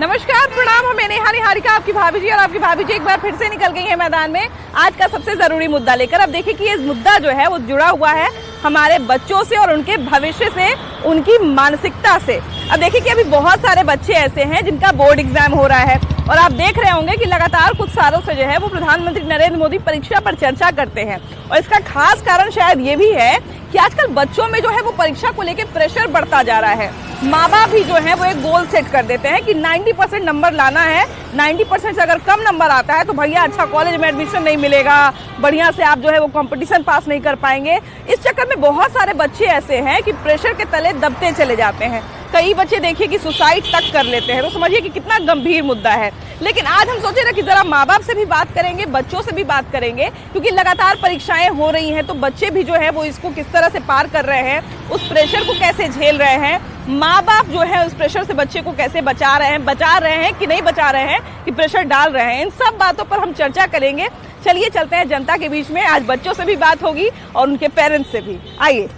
नमस्कार, प्रणाम। हमें नेहा निहारिका, आपकी भाभी जी, और आपकी भाभी जी एक बार फिर से निकल गई है मैदान में आज का सबसे जरूरी मुद्दा लेकर। अब देखिए कि ये मुद्दा जो है वो जुड़ा हुआ है हमारे बच्चों से और उनके भविष्य से, उनकी मानसिकता से। अब देखिए कि अभी बहुत सारे बच्चे ऐसे हैं जिनका बोर्ड एग्जाम हो रहा है और आप देख रहे होंगे कि लगातार कुछ सालों से जो है वो प्रधानमंत्री नरेंद्र मोदी परीक्षा पर चर्चा करते हैं। और इसका खास कारण शायद ये भी है कि आजकल बच्चों में जो है वो परीक्षा को लेकर प्रेशर बढ़ता जा रहा है। माँ बाप भी जो है वो एक गोल सेट कर देते हैं कि 90% नंबर लाना है, 90% से अगर कम नंबर आता है तो भैया अच्छा कॉलेज में एडमिशन नहीं मिलेगा, बढ़िया से आप जो है वो कंपटीशन पास नहीं कर पाएंगे। इस चक्कर में बहुत सारे बच्चे ऐसे हैं कि प्रेशर के तले दबते चले जाते हैं। कई बच्चे देखिए कि सुसाइड तक कर लेते हैं। तो समझिए कि कितना गंभीर मुद्दा है। लेकिन आज हम सोचे ना कि जरा माँ बाप से भी बात करेंगे, बच्चों से भी बात करेंगे, क्योंकि लगातार परीक्षाएं हो रही हैं तो बच्चे भी जो है वो इसको किस तरह से पार कर रहे हैं, उस प्रेशर को कैसे झेल रहे हैं, माँ बाप जो है उस प्रेशर से बच्चे को कैसे बचा रहे हैं कि नहीं बचा रहे हैं, कि प्रेशर डाल रहे हैं। इन सब बातों पर हम चर्चा करेंगे। चलिए चलते हैं जनता के बीच में। आज बच्चों से भी बात होगी और उनके पेरेंट्स से भी। आइए।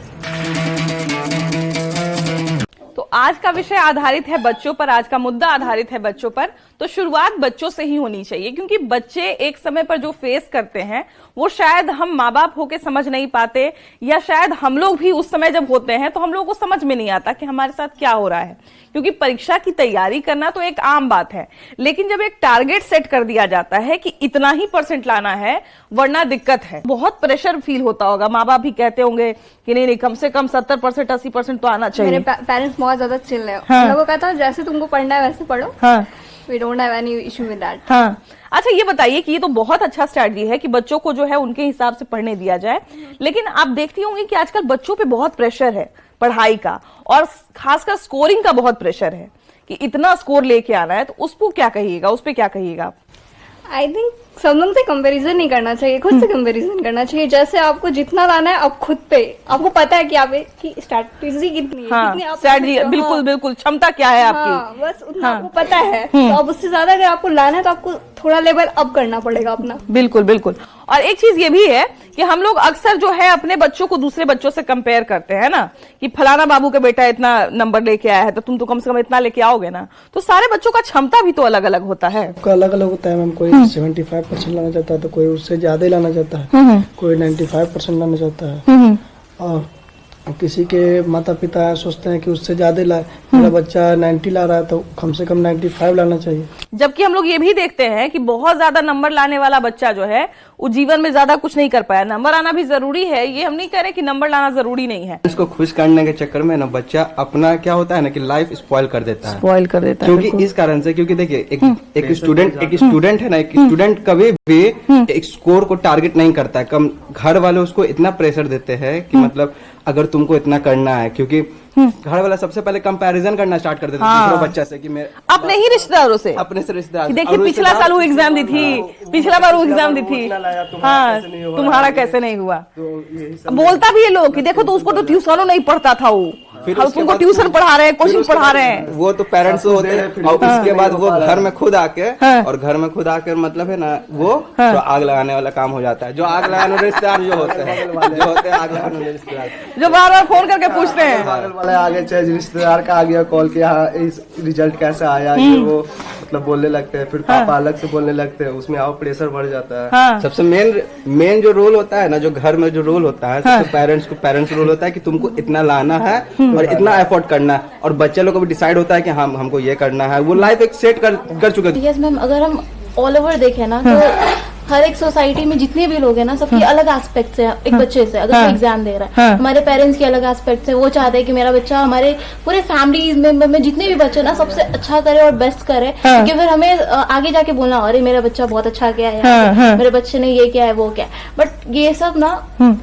तो आज का विषय आधारित है बच्चों पर, आज का मुद्दा आधारित है बच्चों पर। तो शुरुआत बच्चों से ही होनी चाहिए, क्योंकि बच्चे एक समय पर जो फेस करते हैं वो शायद हम माँ बाप होके समझ नहीं पाते, या शायद हम लोग भी उस समय जब होते हैं तो हम लोगों को समझ में नहीं आता कि हमारे साथ क्या हो रहा है। क्योंकि परीक्षा की तैयारी करना तो एक आम बात है, लेकिन जब एक टारगेट सेट कर दिया जाता है कि इतना ही % लाना है वरना दिक्कत है, बहुत प्रेशर फील होता होगा। माँ बाप भी कहते होंगे कि नहीं कम से कम 70% 80% तो आना चाहिए। मेरे पेरेंट्स बहुत ज्यादा चिल है। हाँ। उन लोगों का था जैसे तुमको पढ़ना है वैसे पढ़ो। हाँ। We don't have any issue with that. हाँ। अच्छा ये बताइए कि ये तो बहुत अच्छा स्ट्रैटेजी है कि बच्चों को जो है उनके हिसाब से पढ़ने दिया जाए, लेकिन आप देखती होंगी कि आजकल बच्चों पे बहुत प्रेशर है पढ़ाई का, और खासकर स्कोरिंग का बहुत प्रेशर है कि इतना स्कोर लेके आना है। तो उसको क्या कहिएगा, उस पे क्या कहिएगा आप? आई थिंक सब लोग से कंपैरिजन नहीं करना चाहिए, खुद से कंपैरिजन करना चाहिए। जैसे आपको जितना लाना है आप खुद पे, आपको पता है कि आप की स्ट्रैटेजी कितनी है, कितनी आप स्ट्रैटेजी, बिल्कुल बिल्कुल, क्षमता क्या है आपकी। हाँ, बस उतना आपको पता है। तो अब उससे ज्यादा अगर आपको लाना है तो आपको थोड़ा लेवल अप करना पड़ेगा अपना। बिल्कुल बिल्कुल। और एक चीज ये भी है कि हम लोग अक्सर जो है अपने बच्चों को दूसरे बच्चों से कंपेयर करते हैं ना, कि फलाना बाबू का बेटा इतना नंबर लेके आया है तो तुम तो कम से कम इतना लेके आओगे ना। तो सारे बच्चों का क्षमता भी तो अलग अलग होता है। अलग अलग होता है मैम। कोई 75% लाना चाहता है तो कोई उससे ज्यादा ही लाना चाहता है, कोई 95% लाना चाहता है। और किसी के माता पिता सोचते हैं कि उससे ज्यादा लाए, मेरा बच्चा 90 ला रहा है तो कम से कम 95 लाना चाहिए। जबकि हम लोग ये भी देखते हैं कि बहुत ज्यादा नंबर लाने वाला बच्चा जो है वो जीवन में ज्यादा कुछ नहीं कर पाया। नंबर आना भी जरूरी है, ये हम नहीं कह रहे कि नंबर लाना जरूरी नहीं है। इसको खुश करने के चक्कर में ना बच्चा अपना क्या होता है ना कि लाइफ स्पॉइल कर देता है, क्योंकि इस कारण से, क्योंकि देखिए एक स्टूडेंट है ना, एक स्टूडेंट कभी भी एक स्कोर को टारगेट नहीं करता है। कम घर वाले उसको इतना प्रेशर देते हैं कि मतलब अगर तुमको इतना करना है, क्योंकि घर वाला सबसे पहले कंपैरिजन करना स्टार्ट कर देता है दूसरे बच्चा से, कि मैं अपने ही रिश्तेदारों से, अपने से रिश्तेदार। देखिए पिछला साल वो एग्जाम दी थी, पिछला बार वो एग्जाम दी थी, हाँ तुम्हारा कैसे नहीं हुआ। बोलता भी है लोग कि देखो तो उसको तो ट्यूशनों नहीं पढ़ता था वो, फिर तुमको ट्यूशन पढ़ा रहे हैं, कोचिंग पढ़ा रहे हैं। वो तो पेरेंट्स होते हैं। और उसके बाद वो घर में खुद आके, और घर में खुद आकर मतलब है ना वो तो आग लगाने वाला काम हो जाता है। जो आग लगाने वाले रिश्तेदार जो होते हैं आग लगाने वाले रिश्तेदार, जो बार बार फोन करके पूछते हैं, वाले आगे चाहे रिश्तेदार का आ गया कॉल किया, इस रिजल्ट कैसा आया, ये वो मतलब बोलने लगते हैं। फिर पापा अलग से बोलने लगते हैं, उसमें और प्रेशर बढ़ जाता है। सबसे मेन जो रोल होता है ना, जो घर में जो रोल होता है, सबसे पेरेंट्स रोल होता है कि तुमको इतना लाना है और इतना एफर्ट करना है। और बच्चे लोग को भी डिसाइड होता है कि हमको ये करना है। वो लाइफ एक सेट कर चुके हैं। यस मैम, अगर हम ऑल ओवर देखें ना तो हर एक सोसाइटी में जितने भी लोग हैं ना, सबकी अलग एस्पेक्ट्स है। एक बच्चे से अगर वो एग्जाम दे रहा है, हमारे पेरेंट्स की अलग एस्पेक्ट्स है। वो चाहते हैं कि मेरा बच्चा हमारे पूरे फैमिली मेंबर में जितने भी बच्चे ना सबसे अच्छा करे और बेस्ट करे, क्योंकि फिर हमें आगे जाके बोलना अरे मेरा बच्चा बहुत अच्छा किया है, मेरे बच्चे ने ये किया है वो क्या है। बट ये सब ना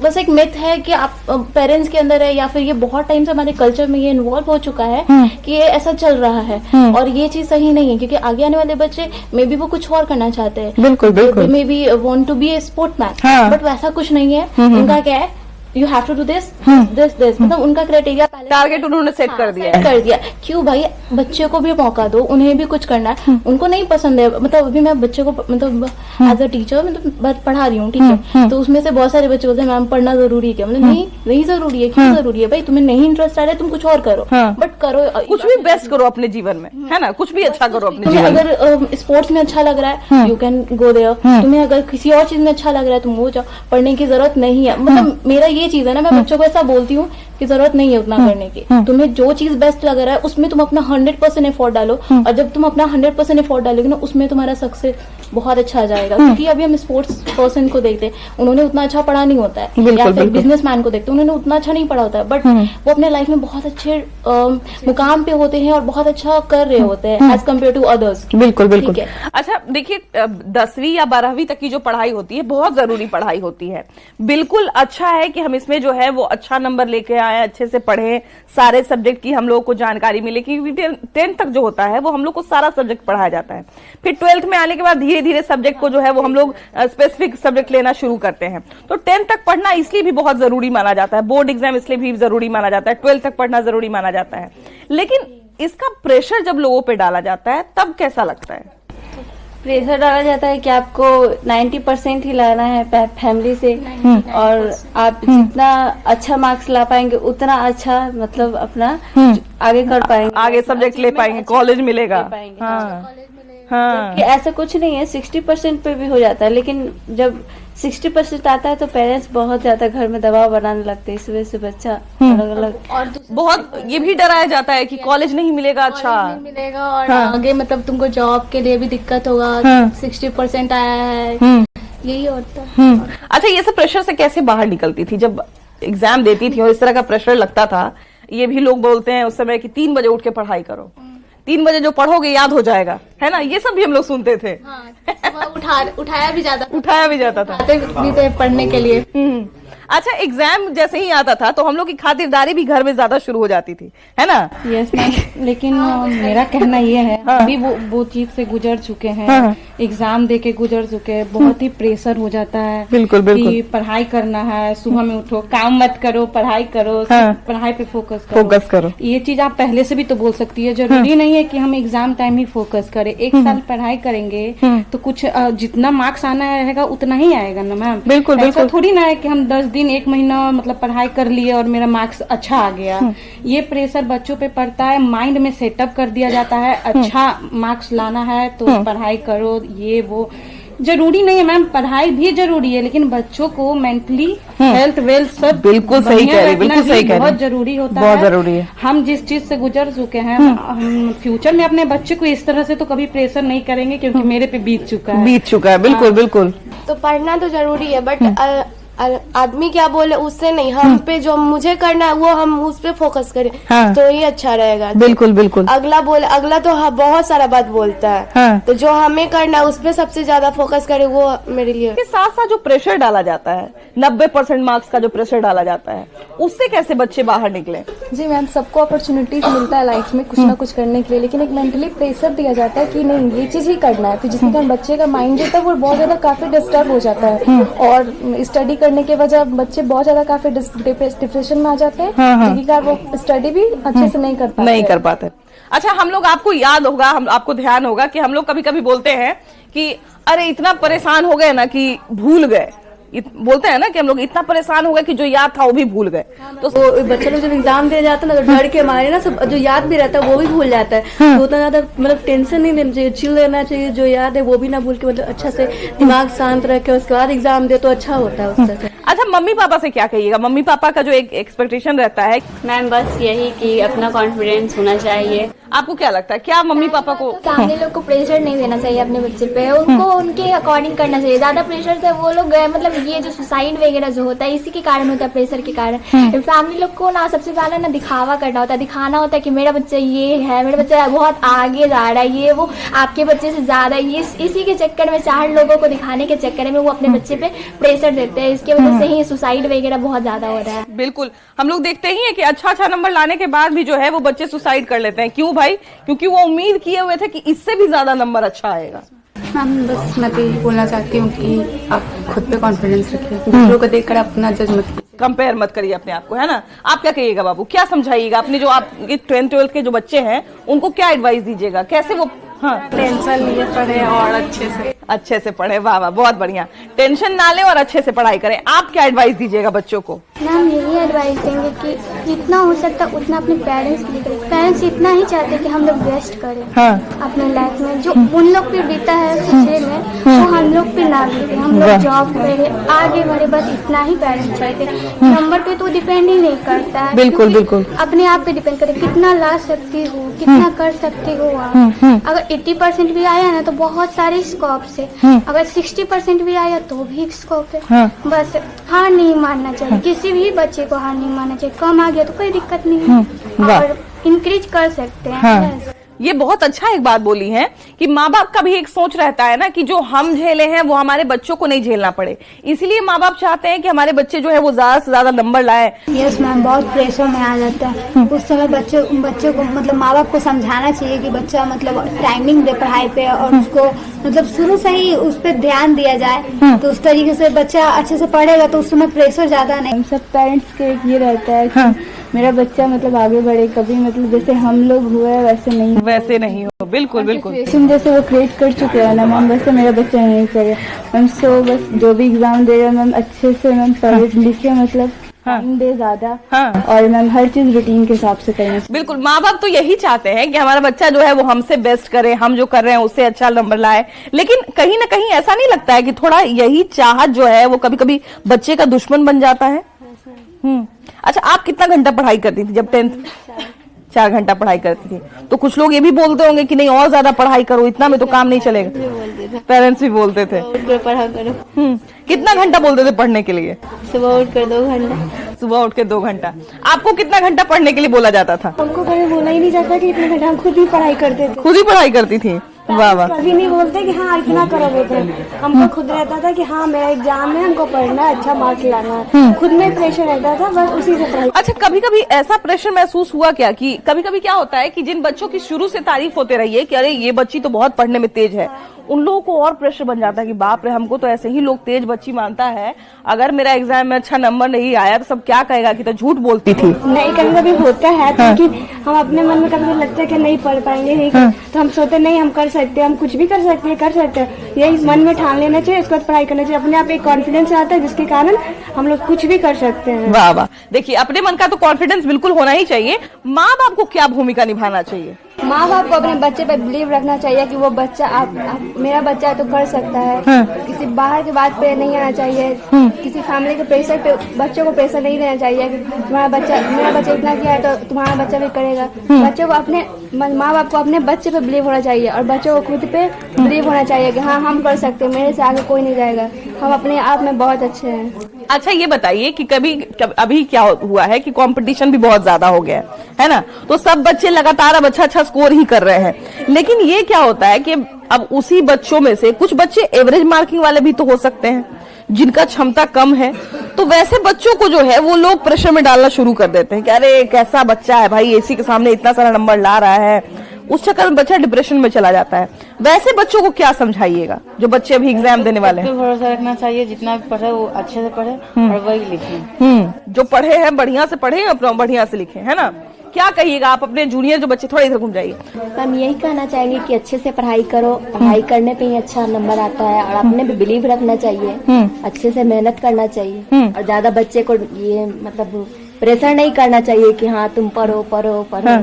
बस एक मिथ है कि आप पेरेंट्स के अंदर है, या फिर ये बहुत टाइम से हमारे कल्चर में ये इन्वॉल्व हो चुका है कि ये ऐसा चल रहा है। और ये चीज सही नहीं है, क्योंकि आगे आने वाले बच्चे मे बी वो कुछ और करना चाहते हैं। बिल्कुल बिल्कुल, may be want to be a sportsman, but वैसा कुछ नहीं है। उनका क्या है, you have to do this this this, मतलब उनका क्राइटेरिया पहले टारगेट उन्होंने सेट कर दिया है। कर दिया। क्यों भाई, बच्चे को भी मौका दो, उन्हें भी कुछ करना है। उनको नहीं पसंद है, मतलब अभी मैं बच्चे को मतलब एज अ टीचर मतलब पढ़ा रही हूँ, ठीक है, तो उसमें से बहुत सारे बच्चे बोलते हैं मैम पढ़ना जरूरी है क्या, मतलब नहीं जरूरी है। क्यों जरूरी है भाई, तुम्हें नहीं इंटरेस्ट आ रहा है तुम कुछ और करो, बट करो कुछ भी बेस्ट करो अपने जीवन में, है ना, कुछ भी अच्छा करो अपने तुम्हें जीवन में। अगर स्पोर्ट्स में अच्छा लग रहा है यू कैन गो देयर, तुम्हें अगर किसी और चीज में अच्छा लग रहा है तुम वो जाओ, पढ़ने की जरूरत नहीं है। मतलब मेरा ये चीज है ना, मैं बच्चों को ऐसा बोलती हूँ कि जरूरत नहीं है उतना करने की, तुम्हें जो चीज बेस्ट लग रहा है उसमें तुम अपना 100% एफर्ट डालो, और जब तुम अपना 100% एफर्ट डालोगे ना उसमें तुम्हारा सक्सेस बहुत अच्छा आ जाएगा। क्योंकि अभी हम स्पोर्ट्स पर्सन को देखते हैं, उन्होंने उतना अच्छा पढ़ा नहीं होता है, या फिर बिजनेसमैन को देखते हैं, उन्होंने उतना अच्छा नहीं पढ़ा होता है, बट वो अपने लाइफ में बहुत अच्छे मुकाम पे होते हैं और बहुत अच्छा कर रहे होते हैं एज कम्पेयर टू अदर्स। बिल्कुल बिल्कुल। अच्छा देखिए, 10वीं या 12वीं तक की जो पढ़ाई होती है बहुत जरूरी पढ़ाई होती है। बिल्कुल अच्छा है कि हम इसमें जो है वो अच्छा नंबर लेके आए, अच्छे से पढ़े, सारे सब्जेक्ट की हम लोगों को जानकारी मिले, क्योंकि 10th तक जो होता है वो हम लोग को सारा सब्जेक्ट पढ़ाया जाता है। फिर 12th में आने के बाद धीरे धीरे सब्जेक्ट को जो है वो हम लोग स्पेसिफिक सब्जेक्ट लेना शुरू करते हैं। तो 10th तक पढ़ना इसलिए भी बहुत जरूरी माना जाता है, बोर्ड एग्जाम इसलिए भी जरूरी माना जाता है, 12th तक पढ़ना जरूरी माना जाता है। लेकिन इसका प्रेशर जब लोगों पे डाला जाता है तब कैसा लगता है? प्रेशर डाला जाता है कि आपको 90% ही लाना है फैमिली से, और आप जितना अच्छा मार्क्स ला पाएंगे उतना अच्छा मतलब अपना आगे कर पाएंगे, आगे सब्जेक्ट ले पाएंगे, कॉलेज मिलेगा। हाँ। कि ऐसा कुछ नहीं है, 60% पे भी हो जाता है, लेकिन जब 60% आता है तो पेरेंट्स बहुत ज्यादा घर में दबाव बनाने लगते हैं, इस वजह से बच्चा अलग अलग और बहुत ये भी डराया जाता है कि कॉलेज नहीं मिलेगा अच्छा, नहीं मिलेगा, और आगे मतलब तुमको जॉब के लिए भी दिक्कत होगा, 60% आया है, यही होता है। अच्छा, ये सब प्रेशर से कैसे बाहर निकलती थी जब एग्जाम देती थी और इस तरह का प्रेशर लगता था? ये भी लोग बोलते हैं उस समय कि 3 बजे उठ के पढ़ाई करो, 3 बजे जो पढ़ोगे याद हो जाएगा, है ना, ये सब भी हम लोग सुनते थे। उठाया भी जाता था भी थे पढ़ने के लिए। अच्छा, एग्जाम जैसे ही आता था तो हम लोग की खातिरदारी भी घर में ज्यादा शुरू हो जाती थी, है ना? यस मैम, लेकिन मेरा कहना ये है, अभी वो चीज से गुजर चुके हैं, एग्जाम दे के गुजर चुके हैं, बहुत ही प्रेशर हो जाता है। बिल्कुल बिल्कुल। कि पढ़ाई करना है, सुबह में उठो, काम मत करो, पढ़ाई करो, पढ़ाई पे फोकस करो। ये चीज आप पहले से भी तो बोल सकती है, जरूरी नहीं है कि हम एग्जाम टाइम ही फोकस करें। 1 साल पढ़ाई करेंगे तो कुछ जितना मार्क्स आना रहेगा उतना ही आएगा ना मैम। बिल्कुल ऐसा थोड़ी ना है कि हम 10 दिन 1 महीना मतलब पढ़ाई कर लिए और मेरा मार्क्स अच्छा आ गया। ये प्रेशर बच्चों पे पड़ता है, माइंड में सेटअप कर दिया जाता है, अच्छा मार्क्स लाना है तो पढ़ाई करो, ये वो जरूरी नहीं है मैम, पढ़ाई भी जरूरी है, लेकिन बच्चों को मेंटली हेल्थ वेल्थ सब बिल्कुल सही कह रही, बिल्कुल सही कह रही, बहुत जरूरी होता है, बहुत जरूरी है। हम जिस चीज से गुजर चुके हैं, हम फ्यूचर में अपने बच्चे को इस तरह से तो कभी प्रेशर नहीं करेंगे, क्योंकि मेरे पे बीत चुका है। बिल्कुल बिल्कुल। तो पढ़ना तो जरूरी है, बट आदमी क्या बोले उससे नहीं, हम पे जो मुझे करना है वो हम उस पे फोकस करें, तो ये अच्छा रहेगा। बिल्कुल बिल्कुल। अगला तो बहुत सारा बात बोलता है, तो जो हमें करना है उस पे सबसे ज्यादा फोकस करे, वो मेरे लिए। इसके साथ साथ जो प्रेशर डाला जाता है, 90% मार्क्स का जो प्रेशर डाला जाता है, उससे कैसे बच्चे बाहर निकले? जी मैम, सबको अपॉर्चुनिटीज मिलता है लाइफ में कुछ ना कुछ करने के लिए, लेकिन एक मेंटली प्रेशर दिया जाता है कि नहीं ये चीज ही करना है, फिर जिसके कारण बच्चे का माइंड जो है वो बहुत ज्यादा काफी डिस्टर्ब हो जाता है, और स्टडी करने के वजह बच्चे बहुत ज्यादा काफी डिप्रेशन में आ जाते हैं, जिसके कारण वो स्टडी भी अच्छे से नहीं कर पाते। अच्छा, हम लोग, आपको याद होगा, हम आपको ध्यान होगा कि हम लोग कभी कभी बोलते हैं कि अरे इतना परेशान हो गए ना कि भूल गए, बोलते हैं ना कि हम लोग इतना परेशान हो गए कि जो याद था वो भी भूल गए। तो बच्चे लोग जब एग्जाम दे जाते हैं ना तो डर के मारे ना सब जो याद भी रहता है वो भी भूल जाता है, तो उतना ज्यादा मतलब टेंशन नहीं लेना चाहिए, चिल रहना चाहिए, जो याद है वो भी ना भूल के मतलब अच्छा से दिमाग शांत रखे, उसके बाद एग्जाम दे तो अच्छा होता है उससे। अच्छा, मम्मी पापा से क्या कहिएगा? मम्मी पापा का जो एक एक्सपेक्टेशन रहता है। मैम बस यही कि अपना कॉन्फिडेंस होना चाहिए। आपको क्या लगता है, क्या मम्मी पापा को फैमिली लोग को प्रेशर नहीं देना चाहिए अपने बच्चे पे, उनको उनके अकॉर्डिंग करना चाहिए। ज्यादा प्रेशर से वो लोग मतलब ये जो सुसाइड वगैरह जो होता है इसी के कारण होता है, प्रेशर के कारण। फैमिली लोग को ना सबसे पहले ना दिखावा करना होता है, दिखाना होता है कि मेरा बच्चा ये है, मेरा बच्चा बहुत आगे जा रहा है, ये वो आपके बच्चे से ज्यादा, ये इसी के चक्कर में 4 लोगों को दिखाने के चक्कर में वो अपने बच्चे पे प्रेशर देते हैं, इसकी वजह से ही सुसाइड वगैरह बहुत ज्यादा हो रहा है। बिल्कुल, हम लोग देखते ही है कि अच्छा नंबर लाने के बाद भी जो है वो बच्चे सुसाइड कर लेते हैं। क्यों भाई? क्योंकि वो उम्मीद किए हुए थे कि इससे भी ज्यादा नंबर अच्छा आएगा। मैम बस मैं तो यही बोलना चाहती हूँ कि आप खुद पे कॉन्फिडेंस रखिए, दूसरों को देखकर अपना जज मत कीजिए, कंपेयर मत करिए अपने आप को, है ना। आप क्या कहिएगा बाबू, क्या समझाइएगा अपने जो आपके 10th 12th के जो बच्चे हैं उनको क्या एडवाइस दीजिएगा, कैसे वो टेंशन लिए पढ़े और अच्छे से पढ़े। वाह वाह, बहुत बढ़िया, टेंशन ना ले और अच्छे से पढ़ाई करें। आप क्या एडवाइस दीजिएगा बच्चों को? मैम यही एडवाइस देंगे कि जितना हो सकता उतना अपने पेरेंट्स के लिए करें। पेरेंट्स इतना ही चाहते हैं कि हम लोग बेस्ट करें अपने लाइफ में, जो उन लोग पे बीता है पिछले में वो हम लोग पे ना बीते, हम लोग जॉब करें आगे बढ़े, बस इतना ही पेरेंट्स चाहते हैं। नंबर पे तो डिपेंड ही नहीं करता है, बिल्कुल बिल्कुल अपने आप पे डिपेंड करे, कितना ला सकती हो, कितना कर सकती हो आप। अगर 80% भी आया ना तो बहुत सारे स्कोप से, अगर 60% भी आया तो भी स्कोप है। बस हार नहीं मानना चाहिए, किसी भी बच्चे को हार नहीं मानना चाहिए। कम आ गया तो कोई दिक्कत नहीं है और इंक्रीज कर सकते हैं। ये बहुत अच्छा एक बात बोली है कि माँ बाप का भी एक सोच रहता है ना कि जो हम झेले हैं वो हमारे बच्चों को नहीं झेलना पड़े, इसलिए माँ बाप चाहते हैं कि हमारे बच्चे जो है वो ज्यादा से ज्यादा नंबर लाए। यस मैम, बहुत प्रेशर में आ जाता है उस समय बच्चों को मतलब माँ बाप को समझाना चाहिए कि बच्चा मतलब टाइमिंग दे पढ़ाई पे और उसको मतलब शुरू से ही उस पर ध्यान दिया जाए तो उस तरीके से बच्चा अच्छे से पढ़ेगा तो उस समय प्रेशर ज्यादा नहीं। सब पेरेंट्स के ये रहता है कि मेरा बच्चा मतलब आगे बढ़े, कभी मतलब जैसे हम लोग हुए वैसे नहीं हो। बिल्कुल बिल्कुल, जैसे वो क्रिएट कर चुके हैं ना मैम, वैसे मेरा बच्चा नहीं करे मैम। सो बस जो भी एग्जाम दे रहा मैम अच्छे से मैम पढ़े लिखे, मतलब टाइम दे ज्यादा और मैम हर चीज रूटीन के हिसाब से करें। बिल्कुल, माँ बाप तो यही चाहते हैं कि हमारा बच्चा जो है वो हमसे बेस्ट करे, हम जो कर रहे हैं उससे अच्छा नंबर लाए, लेकिन कहीं ना कहीं ऐसा नहीं लगता है कि थोड़ा यही चाहत जो है वो कभी कभी बच्चे का दुश्मन बन जाता है? अच्छा, आप कितना घंटा पढ़ाई करती थी जब 10th? 4 घंटा पढ़ाई करती थी। तो कुछ लोग ये भी बोलते होंगे कि नहीं और ज्यादा पढ़ाई करो, इतना में तो काम नहीं चलेगा। पेरेंट्स भी बोलते थे पढ़ा करो। कितना घंटा बोलते थे पढ़ने के लिए? सुबह उठ कर 2 घंटा। सुबह उठ के 2 घंटा। आपको कितना घंटा पढ़ने के लिए बोला जाता था? हमको कभी बोला ही नहीं जाता कि इतने घंटा, हम खुद ही पढ़ाई करते थे। खुद ही पढ़ाई करती थी? वाह वाह। कभी नहीं बोलते कि हाँ इतना करो बेटे, हमको खुद रहता था कि हाँ मेरा एग्जाम है, हमको पढ़ना है, अच्छा मार्क्स लाना है, खुद में प्रेशर रहता था, बस उसी से पढ़ाई। अच्छा, कभी कभी ऐसा प्रेशर महसूस हुआ क्या कि कभी कभी क्या होता है कि जिन बच्चों की शुरू से तारीफ होते रही है कि अरे ये बच्ची तो बहुत पढ़ने में तेज है, उन लोगों को और प्रेशर बन जाता है कि बाप रे, हमको तो ऐसे ही लोग तेज बच्ची मानता है, अगर मेरा एग्जाम में अच्छा नंबर नहीं आया तो सब क्या कहेगा कि तो झूठ बोलती थी। नहीं, कभी कभी होता है लेकिन हम अपने मन में कभी लगता है कि नहीं पढ़ पाएंगे, नहीं तो हम सोचते नहीं हम कर सकते, हम कुछ भी कर सकते हैं, यही मन में ठान लेना चाहिए, उसके बाद पढ़ाई करना चाहिए। अपने आप एक कॉन्फिडेंस आता है जिसके कारण हम लोग कुछ भी कर सकते हैं। वाह वाह, देखिए अपने मन का तो कॉन्फिडेंस बिल्कुल होना ही चाहिए। माँ बाप को क्या भूमिका निभाना चाहिए? माँ बाप को अपने बच्चे पे बिलीव रखना चाहिए कि वो बच्चा मेरा बच्चा है तो कर सकता है। किसी बाहर की बात पे नहीं आना चाहिए, किसी फैमिली के प्रेशर पे बच्चों को प्रेशर नहीं देना चाहिए कि मेरा बच्चा इतना किया है तो तुम्हारा बच्चा भी करेगा। बच्चों को अपने माँ बाप को अपने बच्चे पे बिलीव होना चाहिए और बच्चों को खुद पे बिलीव होना चाहिए कि हाँ हम कर सकते हैं, मेरे से आगे कोई नहीं जाएगा, हम अपने आप में बहुत अच्छे हैं। अच्छा, ये बताइए कि अभी क्या हुआ है कि कंपटीशन भी बहुत ज्यादा हो गया है ना, तो सब बच्चे लगातार अब अच्छा स्कोर ही कर रहे हैं, लेकिन ये क्या होता है कि अब उसी बच्चों में से कुछ बच्चे एवरेज मार्किंग वाले भी तो हो सकते हैं जिनका क्षमता कम है, तो वैसे बच्चों को जो है वो लोग प्रेशर में डालना शुरू कर देते हैं कि अरे कैसा बच्चा है भाई, एसी के सामने इतना सारा नंबर ला रहा है, उस चक्कर में बच्चा डिप्रेशन में चला जाता है। वैसे बच्चों को क्या समझाइएगा जो बच्चे अभी एग्जाम देने वाले हैं? भरोसा रखना चाहिए, जितना पढ़े वो अच्छे से पढ़े और वही लिखे। जो पढ़े हैं बढ़िया से पढ़े, अपना बढ़िया से लिखे, है ना। क्या कहिएगा आप अपने जूनियर जो बच्चे, थोड़ा इधर घूम जाइए। हम यही कहना चाहेंगे कि अच्छे से पढ़ाई करो, पढ़ाई करने पे ही अच्छा नंबर आता है और अपने पे बिलीव रखना चाहिए, अच्छे से मेहनत करना चाहिए और ज्यादा बच्चे को ये मतलब प्रेशर नहीं करना चाहिए कि हाँ तुम पढ़ो पढ़ो पढ़ो।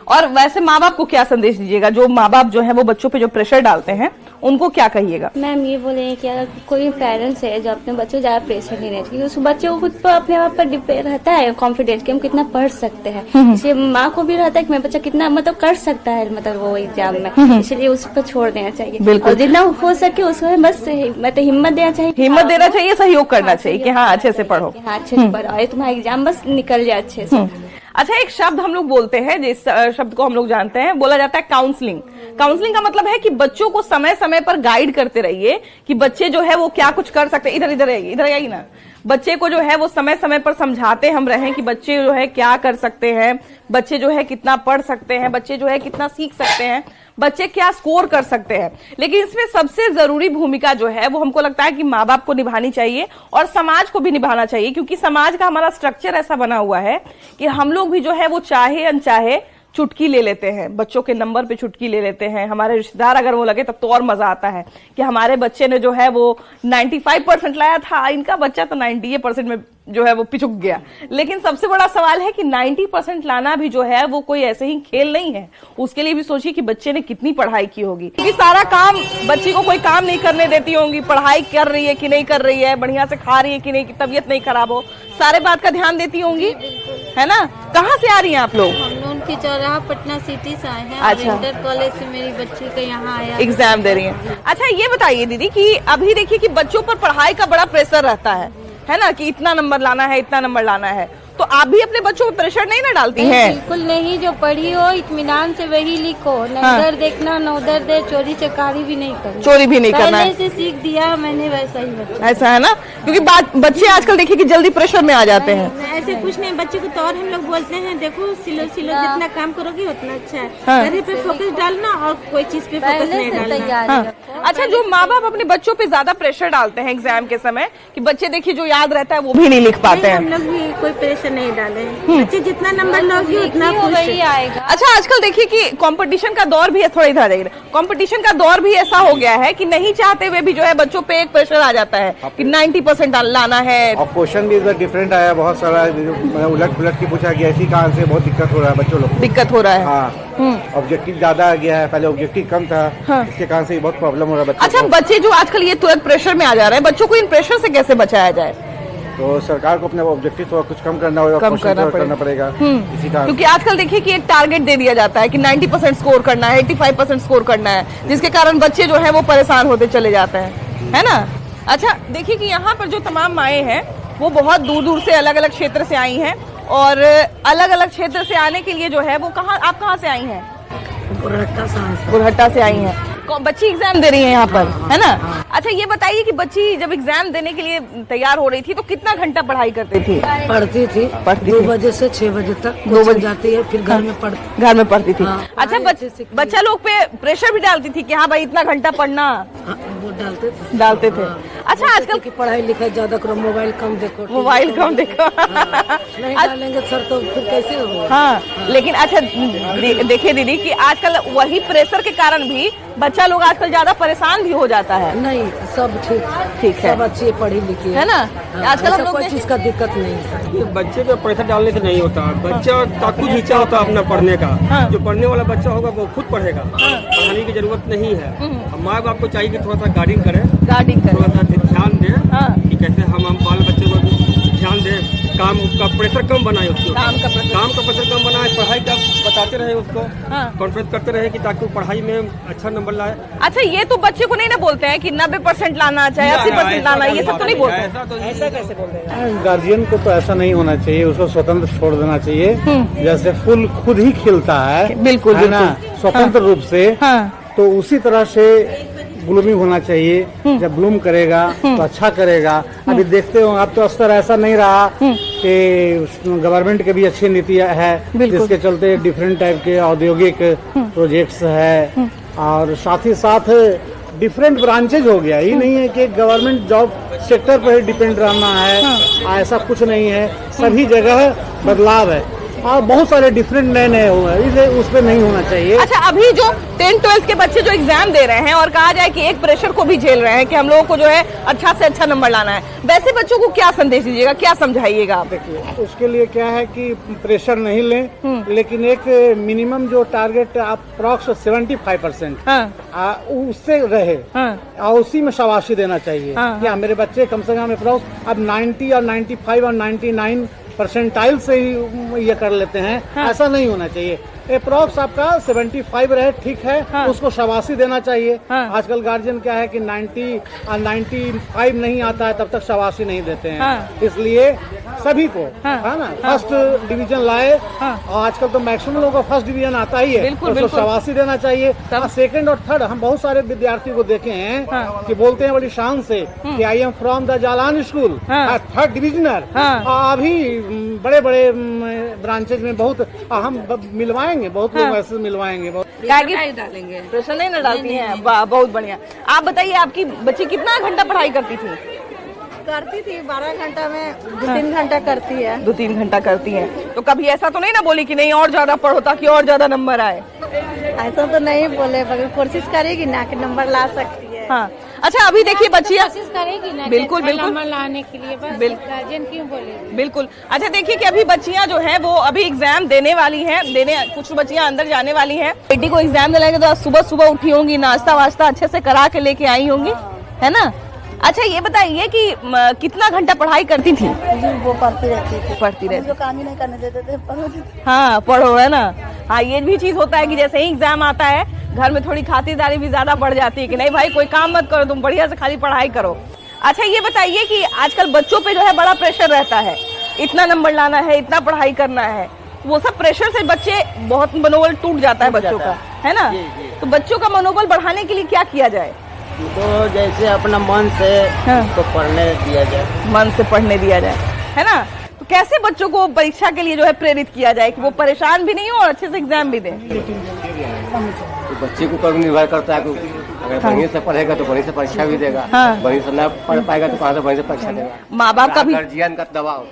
और वैसे माँ बाप को क्या संदेश दीजिएगा, जो माँ बाप जो है वो बच्चों पे जो प्रेशर डालते हैं उनको क्या कहिएगा? मैम ये बोले कि अगर कोई पेरेंट्स है जो अपने बच्चों को ज्यादा प्रेशर नहीं रहता, उस बच्चे को खुद पर अपने आप पर डिपेंड रहता है कॉन्फिडेंस कि हम कितना पढ़ सकते हैं, इसलिए माँ को भी रहता है कि मेरा बच्चा कितना मतलब कर सकता है मतलब वो एग्जाम में, इसलिए उस पर छोड़ देना चाहिए और जितना हो सके उसको बस मतलब हिम्मत देना चाहिए, सहयोग करना चाहिए कि हाँ अच्छे से पढ़ो, अच्छे से पढ़ो, तुम्हारा एग्जाम बस निकल जाए अच्छे से। अच्छा, एक शब्द हम लोग बोलते हैं, जिस शब्द को हम लोग जानते हैं, बोला जाता है काउंसलिंग। काउंसलिंग का मतलब है कि बच्चों को समय समय पर गाइड करते रहिए कि बच्चे जो है वो क्या कुछ कर सकते हैं। इधर आइए ना। बच्चे को जो है वो समय समय पर समझाते हम रहें कि बच्चे जो है क्या कर सकते हैं, बच्चे जो है कितना पढ़ सकते हैं, बच्चे जो है कितना सीख सकते हैं, बच्चे क्या स्कोर कर सकते हैं। लेकिन इसमें सबसे जरूरी भूमिका जो है वो हमको लगता है कि माँ बाप को निभानी चाहिए और समाज को भी निभाना चाहिए, क्योंकि समाज का हमारा स्ट्रक्चर ऐसा बना हुआ है कि हम लोग भी जो है वो चाहे अनचाहे चुटकी ले लेते हैं, बच्चों के नंबर पे चुटकी ले लेते हैं। हमारे रिश्तेदार अगर वो लगे तब तो और मजा आता है कि हमारे बच्चे ने जो है वो 95% लाया था, इनका बच्चा तो 98% में जो है वो पिचुक गया। लेकिन सबसे बड़ा सवाल है कि 90% लाना भी जो है वो कोई ऐसे ही खेल नहीं है। उसके लिए भी सोचिए कि बच्चे ने कितनी पढ़ाई की होगी, क्योंकि सारा काम बच्ची को कोई काम नहीं करने देती होंगी, पढ़ाई कर रही है कि नहीं कर रही है, बढ़िया से खा रही है कि नहीं, कि तबीयत नहीं खराब हो, सारे बात का ध्यान देती होंगी, है ना। कहाँ से आ रही हैं आप लोग? हम लोग की चौराहा पटना सिटी से आए हैं। अच्छा। और इंटर कॉलेज से मेरी बच्ची का यहाँ आया, एग्जाम दे रही हैं। अच्छा ये बताइए दीदी कि अभी देखिए कि बच्चों पर पढ़ाई का बड़ा प्रेशर रहता है ना, कि इतना नंबर लाना है, इतना नंबर लाना है, तो आप भी अपने बच्चों पर प्रेशर नहीं ना डालती हैं? बिल्कुल नहीं, जो पढ़ी हो इत्मीनान से वही लिखो, न इधर देखना न उधर दे, चोरी चकारी भी नहीं करना, चोरी भी नहीं करना है। पहले से सीख दिया मैंने, वैसा ही बच्चा ऐसा है ना, क्योंकि बच्चे आजकल देखिए कि जल्दी प्रेशर में आ जाते हैं। ऐसे कुछ नहीं, बच्चे को तो और हम लोग बोलते हैं देखो सिलो जितना काम करोगे उतना अच्छा है, पढ़ाई पे फोकस डालना और कोई चीज पे फोकस नहीं डालना। अच्छा, जो माँ बाप अपने बच्चों पे ज्यादा प्रेशर डालते हैं एग्जाम के समय कि बच्चे देखिए जो याद रहता है वो भी नहीं लिख पाते हैं, हम लोग भी कोई प्रेशर नहीं डाले, बच्चे जितना नंबर लोगे उतना वही आएगा। अच्छा, आजकल देखिए कि कंपटीशन का दौर भी है, थोड़ा इधर आइए, कंपटीशन का दौर भी ऐसा हो गया है कि नहीं चाहते हुए भी जो है बच्चों पे एक प्रेशर आ जाता है कि 90% लाना है। और क्वेश्चन भी इधर डिफरेंट आया, बहुत सारा उलट पुलट की पूछा गया, इसी कारण से बहुत दिक्कत हो रहा है बच्चों लोग, दिक्कत हो रहा है। हाँ, ऑब्जेक्टिव ज्यादा आ गया है, पहले ऑब्जेक्टिव कम था, इसके कारण से बहुत प्रॉब्लम हो रहा है बच्चों अच्छा, बच्चे जो आजकल ये तुरंत प्रेशर में आ जा रहे हैं, बच्चों को इन प्रेशर से कैसे बचाया जाए? तो सरकार को अपने ऑब्जेक्टिव थोड़ा कुछ कम करना होगा, कम करना पड़ेगा इसी कारण, क्योंकि आजकल देखिए कि एक टारगेट दे दिया जाता है कि 90% स्कोर करना है, 85% स्कोर करना है, जिसके कारण बच्चे जो है वो परेशान होते चले जाते हैं, है ना। अच्छा, देखिए कि यहाँ पर जो तमाम माएँ हैं वो बहुत दूर दूर से अलग अलग क्षेत्र से आई हैं, और अलग अलग क्षेत्र से आने के लिए जो है वो आप कहाँ से आई हैं? बुरहट्टा से आई हैं। बच्ची एग्जाम दे रही है यहाँ पर, है ना। अच्छा ये बताइए कि बच्ची जब एग्जाम देने के लिए तैयार हो रही थी तो कितना घंटा पढ़ाई करती थी? पढ़ती थी 2 बजे से 6 बजे तक, 2 बजे जाती है, फिर घर में पढ़ती थी। अच्छा, बच्चा लोग पे प्रेशर भी डालती थी कि हाँ भाई इतना घंटा पढ़ना? वो डालते थे। अच्छा, आजकल की पढ़ाई लिखाई ज्यादा करो, मोबाइल कम देखो, नहीं डालेंगे सर तो फिर कैसे होगा। हाँ, लेकिन अच्छा देखिए दीदी कि आजकल वही प्रेशर के कारण भी बच्चा लोग आजकल ज्यादा परेशान भी हो जाता है। नहीं, सब ठीक है, सब अच्छी पढ़ी लिखी है ना। आजकल हम लोग कोई चीज का दिक्कत नहीं है। बच्चे पे पैसा डालने से नहीं होता, बच्चा का खुद इच्छा होता है अपना पढ़ने का। जो पढ़ने वाला बच्चा होगा वो खुद पढ़ेगा, पढ़ाने की जरूरत नहीं है। माँ बाप को चाहिए कि थोड़ा सा गाइडिंग करें, थोड़ा सा ध्यान दें कि कैसे हम बाल बच्चे को ध्यान दें, काम का प्रेशर कम बनाए, उसको काम का प्रेशर कम बनाए, पढ़ाई का बताते रहे, उसको कॉन्फ्रेंस करते रहे कि ताकि वो पढ़ाई में अच्छा नंबर लाए। अच्छा, ये तो बच्चे को नहीं ना बोलते हैं कि 90% लाना चाहिए, 80% लाना, ये सब तो नहीं बोलते। ऐसा कैसे बोलते हैं? गार्जियन को तो ऐसा नहीं होना चाहिए, उसको स्वतंत्र छोड़ देना चाहिए। जैसे फूल खुद ही खिलता है, बिल्कुल है ना, स्वतंत्र रूप से, तो उसी तरह से ब्लूमिंग होना चाहिए। जब ब्लूम करेगा तो अच्छा करेगा। अभी देखते हो अब तो स्तर ऐसा नहीं रहा कि गवर्नमेंट के भी अच्छी नीतियां है, जिसके चलते डिफरेंट टाइप के औद्योगिक प्रोजेक्ट्स है, और साथ ही साथ डिफरेंट ब्रांचेज हो गया। ये नहीं है कि गवर्नमेंट जॉब सेक्टर पर ही डिपेंड रहना है, ऐसा कुछ नहीं है, सभी जगह बदलाव है और बहुत सारे डिफरेंट नए हुए हैं, इसलिए उस पर नहीं होना चाहिए। अच्छा, अभी जो 10-12 के बच्चे जो एग्जाम दे रहे हैं और कहा जाए कि एक प्रेशर को भी झेल रहे हैं कि हम लोगों को जो है अच्छा से अच्छा नंबर लाना है, वैसे बच्चों को क्या संदेश दीजिएगा, क्या समझाइएगा आप? देखिए, उसके लिए क्या है कि प्रेशर नहीं लें, लेकिन एक मिनिमम जो टारगेट अप्रॉक्स 75% उससे रहे और उसी में शाबाशी देना चाहिए कि मेरे बच्चे कम से कम अप्रॉक्स अब 90 और 95 और 99 परसेंटाइल से ही ये कर लेते हैं, ऐसा नहीं होना चाहिए। अप्रोक्स आपका 75 रहे, ठीक है। उसको 87 देना चाहिए। आजकल गार्जियन क्या है कि 95 नहीं आता है तब तक 87 नहीं देते हैं। इसलिए सभी को है ना फर्स्ट डिवीजन लाए। और आजकल तो मैक्सिमम लोगों को फर्स्ट डिवीजन आता ही है, तो उसको 87 देना चाहिए। सेकंड और थर्ड हम बहुत सारे विद्यार्थी को देखे हैं कि बोलते हैं बड़ी शान से कि I am from the Jalan school, third divisioner. अभी बड़े बड़े ब्रांचेज में बहुत हम मिलवाएंगे, बहुत लोग ऐसे मिलवाएंगे। डालेंगे प्रश्न नहीं न डालती हैं। बहुत बढ़िया। आप बताइए, आपकी बच्ची कितना घंटा पढ़ाई करती थी? करती थी 12 घंटा में 2-3 घंटा करती है। 2-3 घंटा करती है। तो कभी ऐसा तो नहीं ना बोली कि नहीं और ज्यादा पढ़ो ताकि और ज्यादा नंबर आए? ऐसा तो नहीं बोले, मगर कोशिश करेगी ना कि नंबर ला सकती है। हाँ। अच्छा, अभी देखिए बच्चियाँ कोशिश करेगी ना बिल्कुल बिल्कुल नंबर लाने के लिए, बस गार्जियन क्यों बोले। बिल्कुल। अच्छा देखिए कि अभी बच्चियाँ जो है वो अभी एग्जाम देने वाली हैं, कुछ बच्चियाँ अंदर जाने वाली हैं। बेटी को एग्जाम दिलाएंगे तो आज सुबह सुबह उठी होंगी, नाश्ता वास्ता अच्छे से करा के लेके आई होंगी, है ना? अच्छा ये बताइए कि कितना घंटा पढ़ाई करती थी? वो पढ़ती रहती थी। पढ़ती रहती, काम ही नहीं करने देते थे, पढ़ो। हाँ पढ़ो, है ना? हाँ, ये भी चीज होता है कि जैसे ही एग्जाम आता है घर में थोड़ी खातिरदारी भी ज्यादा बढ़ जाती है कि नहीं भाई कोई काम मत करो, तुम बढ़िया से खाली पढ़ाई करो। अच्छा ये बताइए कि आजकल बच्चों पे जो है बड़ा प्रेशर रहता है, इतना नंबर लाना है, इतना पढ़ाई करना है, वो सब प्रेशर से बच्चे बहुत मनोबल टूट जाता है बच्चों का, है ना? तो बच्चों का मनोबल बढ़ाने के लिए क्या किया जाए? तो जैसे अपना मन से उसको पढ़ने दिया जाए, मन से पढ़ने दिया जाए, है ना? तो कैसे बच्चों को परीक्षा के लिए जो है प्रेरित किया जाए कि वो परेशान भी नहीं हो और अच्छे से एग्जाम भी दें? तो बच्चे को ऊपर निर्भर करता है कि अगर बढ़िया से पढ़ेगा तो बढ़िया से परीक्षा भी देगा, बढ़िया से न पढ़ पाएगा तो कहाँ से बढ़िया से परीक्षा देगा। माँ बाप का भी गार्जियन का दबाव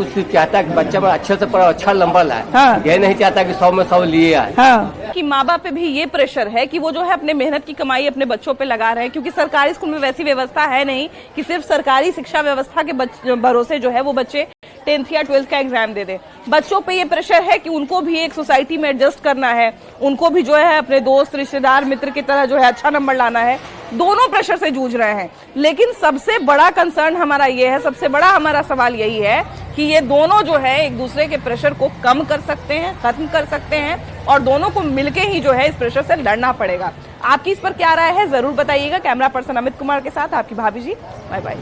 उससे चाहता है कि बच्चा बड़ा अच्छे से पढ़े, अच्छा नंबर लाए। ये नहीं चाहता कि 100 में 100 लिए आए। कि माँ बाप पे भी ये प्रेशर है कि वो जो है अपने मेहनत की कमाई अपने बच्चों पे लगा रहे हैं, क्योंकि सरकारी स्कूल में वैसी व्यवस्था है नहीं कि सिर्फ सरकारी शिक्षा व्यवस्था के भरोसे जो है वो बच्चे 10th या 12th का एग्जाम दे दे। बच्चों पे ये प्रेशर है कि उनको भी एक सोसाइटी में एडजस्ट करना है, उनको भी जो है अपने दोस्त रिश्तेदार मित्र की तरह जो है अच्छा नंबर लाना है। दोनों प्रेशर से जूझ रहे हैं। लेकिन सबसे बड़ा कंसर्न हमारा ये है, सबसे बड़ा हमारा सवाल यही है कि ये दोनों जो है एक दूसरे के प्रेशर को कम कर सकते हैं, खत्म कर सकते हैं, और दोनों को मिलके ही जो है इस प्रेशर से लड़ना पड़ेगा। आपकी इस पर क्या राय है जरूर बताइएगा। कैमरा पर्सन अमित कुमार के साथ आपकी भाभी जी। Bye bye.